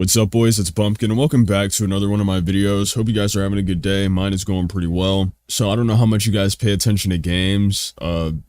What's up, boys? It's Bumpkin, and welcome back to another one of my videos. Hope you guys are having a good day. Mine is going pretty well. So I don't know how much you guys pay attention to games.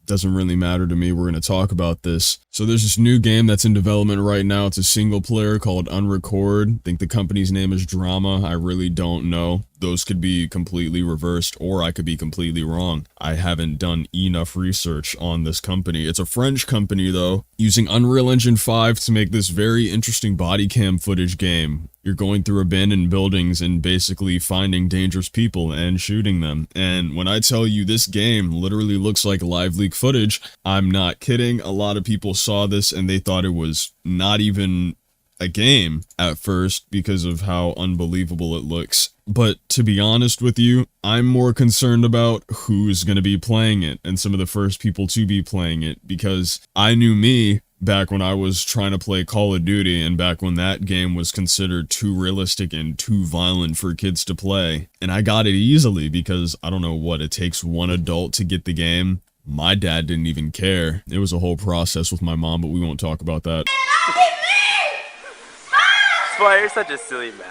Doesn't really matter to me. We're going to talk about this. So there's this new game that's in development right now. It's a single player called Unrecord. I think the company's name is Drama. I really don't know. Those could be completely reversed, or I could be completely wrong. I haven't done enough research on this company. It's a French company, though, using Unreal Engine 5 to make this very interesting body cam footage game. You're going through abandoned buildings and basically finding dangerous people and shooting them. And when I tell you this game literally looks like lifelike footage, I'm not kidding. A lot of people saw this and they thought it was not even a game at first because of how unbelievable it looks. But to be honest with you, I'm more concerned about who's going to be playing it and some of the first people to be playing it, because I knew me back when I was trying to play Call of Duty, and back when that game was considered too realistic and too violent for kids to play. And I got it easily because, I don't know what, it takes one adult to get the game. My dad didn't even care. It was a whole process with my mom, but we won't talk about that. Why you're such a silly man.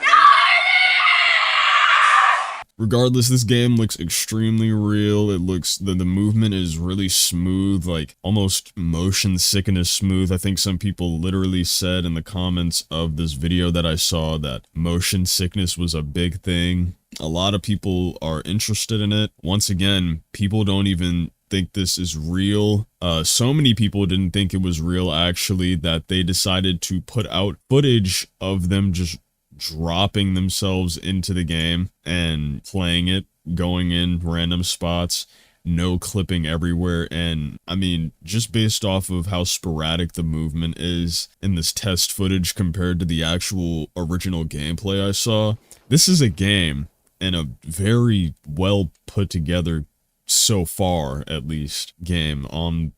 Regardless, this game looks extremely real. It looks, the movement is really smooth, like almost motion sickness smooth. I think some people literally said in the comments of this video that I saw that motion sickness was a big thing. A lot of people are interested in it. Once again, people don't even think this is real. So many people didn't think it was real, actually, that they decided to put out footage of them just dropping themselves into the game and playing it, going in random spots, no clipping everywhere. And I mean, just based off of how sporadic the movement is in this test footage compared to the actual original gameplay I saw, this is a game, and a very well put together, so far at least, game.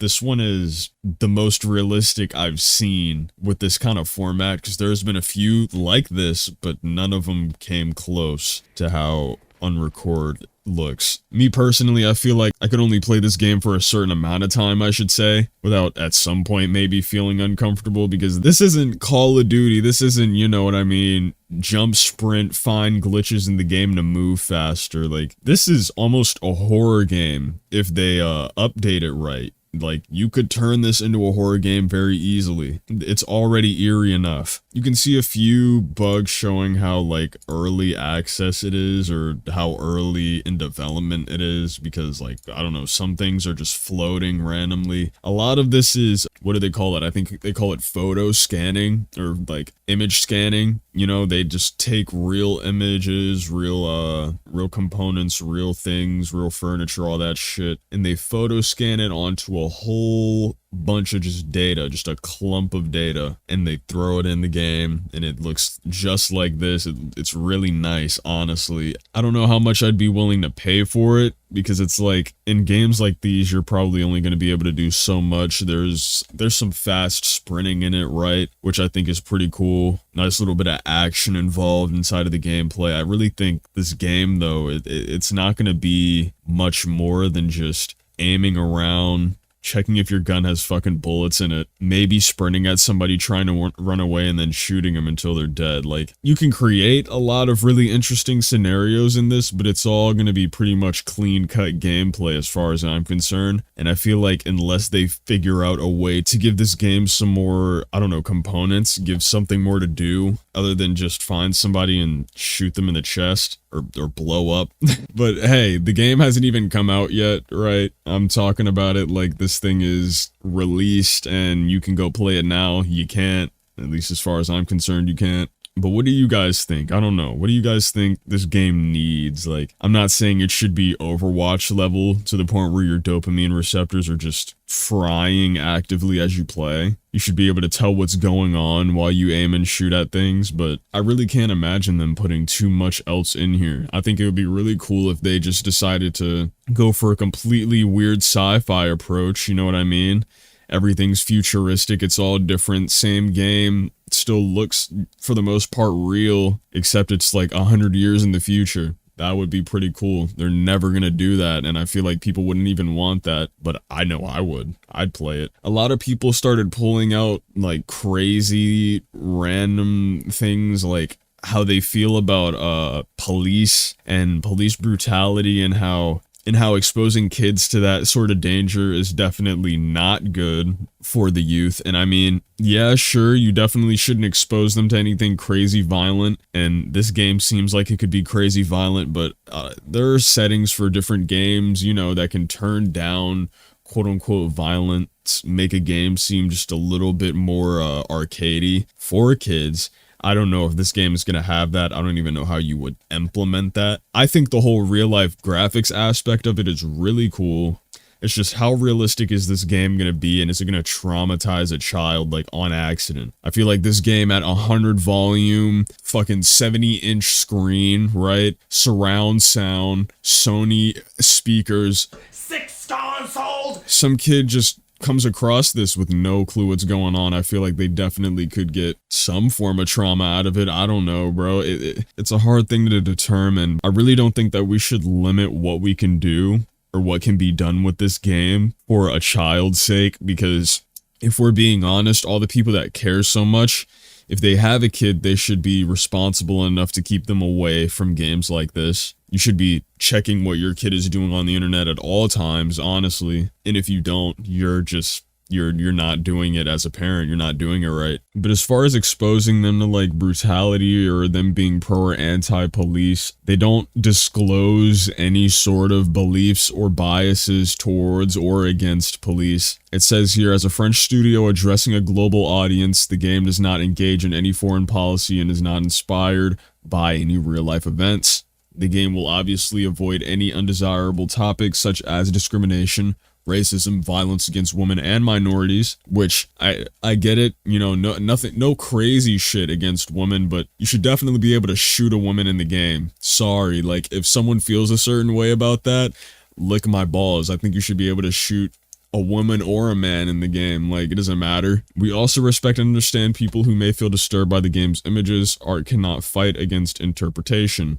This one is the most realistic I've seen with this kind of format, because there's been a few like this, but none of them came close to how Unrecord looks. Me personally, I feel like I could only play this game for a certain amount of time, I should say, without at some point maybe feeling uncomfortable, because this isn't Call of Duty. This isn't, you know what I mean, jump, sprint, find glitches in the game to move faster. Like, this is almost a horror game if they update it right. Like, you could turn this into a horror game very easily. It's already eerie enough. You can see a few bugs showing how, like, early access it is, or how early in development it is, because, like, I don't know, some things are just floating randomly. A lot of this is, what do they call it? I think they call it photo scanning, or, like, image scanning. You know, they just take real images, real components, real things, real furniture, all that shit, and they photo scan it onto a whole bunch of just data, just a clump of data, and they throw it in the game, and it looks just like this. It's really nice, honestly. I don't know how much I'd be willing to pay for it, because it's like, in games like these, you're probably only going to be able to do so much. There's some fast sprinting in it, right, which I think is pretty cool. Nice little bit of action involved inside of the gameplay. I really think this game, though, it's not going to be much more than just aiming around, checking if your gun has fucking bullets in it, maybe sprinting at somebody trying to run away and then shooting them until they're dead. Like, you can create a lot of really interesting scenarios in this, but it's all going to be pretty much clean-cut gameplay as far as I'm concerned. And I feel like unless they figure out a way to give this game some more, I don't know, components, give something more to do other than just find somebody and shoot them in the chest, or blow up. But hey, the game hasn't even come out yet, right? I'm talking about it like this thing is released and you can go play it now. You can't. At least as far as I'm concerned, you can't. But what do you guys think? I don't know. What do you guys think this game needs? Like, I'm not saying it should be Overwatch level to the point where your dopamine receptors are just frying actively as you play. You should be able to tell what's going on while you aim and shoot at things, but I really can't imagine them putting too much else in here. I think it would be really cool if they just decided to go for a completely weird sci-fi approach, you know what I mean? Everything's futuristic, it's all different, same game, still looks for the most part real, except it's like 100 years in the future. That would be pretty cool. They're never gonna do that, and I feel like people wouldn't even want that, but I know I would. I'd play it. A lot of people started pulling out like crazy random things, like how they feel about police and police brutality, and how exposing kids to that sort of danger is definitely not good for the youth. And I mean, yeah, sure, you definitely shouldn't expose them to anything crazy violent, and this game seems like it could be crazy violent, but there are settings for different games, you know, that can turn down quote-unquote violence, make a game seem just a little bit more arcadey for kids. I don't know if this game is going to have that. I don't even know how you would implement that. I think the whole real-life graphics aspect of it is really cool. It's just, how realistic is this game going to be, and is it going to traumatize a child, like, on accident? I feel like this game at 100 volume, fucking 70-inch screen, right? Surround sound, Sony speakers. 6 consoles! Some kid just comes across this with no clue what's going on. I feel like they definitely could get some form of trauma out of it. I don't know, bro. It's a hard thing to determine. I really don't think that we should limit what we can do or what can be done with this game for a child's sake, because if we're being honest, all the people that care so much, if they have a kid, they should be responsible enough to keep them away from games like this. You should be checking what your kid is doing on the internet at all times, honestly. And if you don't, you're not doing it as a parent. You're not doing it right. But as far as exposing them to like brutality or them being pro or anti-police, they don't disclose any sort of beliefs or biases towards or against police. It says here, as a French studio addressing a global audience, the game does not engage in any foreign policy and is not inspired by any real-life events. The game will obviously avoid any undesirable topics such as discrimination, racism, violence against women and minorities, which I get it, you know, no crazy shit against women, but you should definitely be able to shoot a woman in the game. Sorry, like, if someone feels a certain way about that, lick my balls. I think you should be able to shoot a woman or a man in the game. Like, it doesn't matter. We also respect and understand people who may feel disturbed by the game's images. Art cannot fight against interpretation.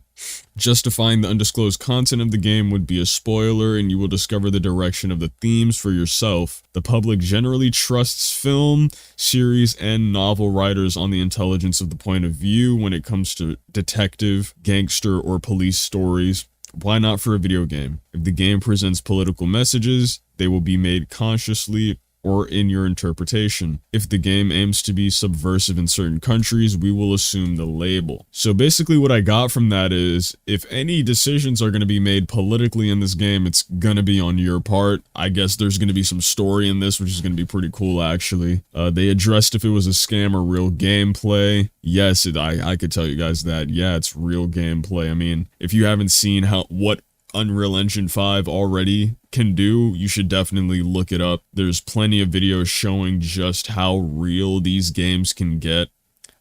Justifying the undisclosed content of the game would be a spoiler, and you will discover the direction of the themes for yourself. The public generally trusts film, series, and novel writers on the intelligence of the point of view when it comes to detective, gangster, or police stories. Why not for a video game? If the game presents political messages, they will be made consciously or in your interpretation. If the game aims to be subversive in certain countries, we will assume the label. So basically what I got from that is, if any decisions are going to be made politically in this game, it's going to be on your part. I guess there's going to be some story in this, which is going to be pretty cool, actually. They addressed if it was a scam or real gameplay. Yes, I could tell you guys that. Yeah, it's real gameplay. I mean, if you haven't seen what Unreal Engine 5 already can do, you should definitely look it up. There's plenty of videos showing just how real these games can get.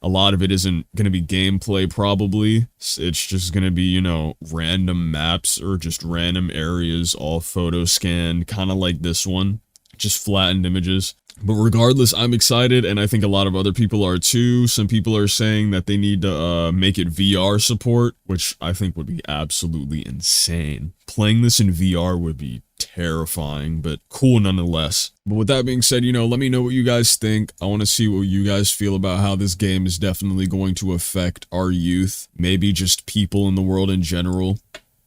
A lot of it isn't going to be gameplay, probably. It's just going to be, you know, random maps or just random areas, all photo scanned, kind of like this one. Just flattened images. But regardless, I'm excited, and I think a lot of other people are too. Some people are saying that they need to make it VR support, which I think would be absolutely insane. Playing this in VR would be terrifying, but cool nonetheless. But with that being said, you know, let me know what you guys think. I want to see what you guys feel about how this game is definitely going to affect our youth, maybe just people in the world in general.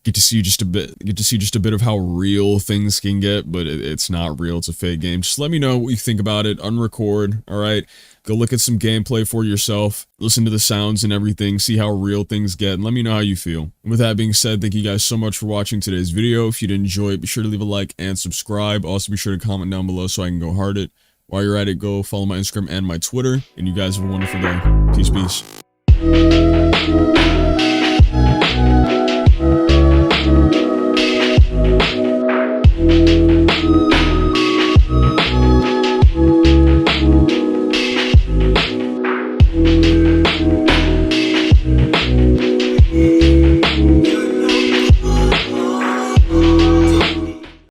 Get to see just a bit of how real things can get, but it's not real. It's a fake game. Just let me know what you think about it. Unrecord, all right? Go look at some gameplay for yourself. Listen to the sounds and everything. See how real things get, and let me know how you feel. And with that being said, thank you guys so much for watching today's video. If you did enjoy it, be sure to leave a like and subscribe. Also, be sure to comment down below so I can go heart it. While you're at it, go follow my Instagram and my Twitter. And you guys have a wonderful day. Peace, peace.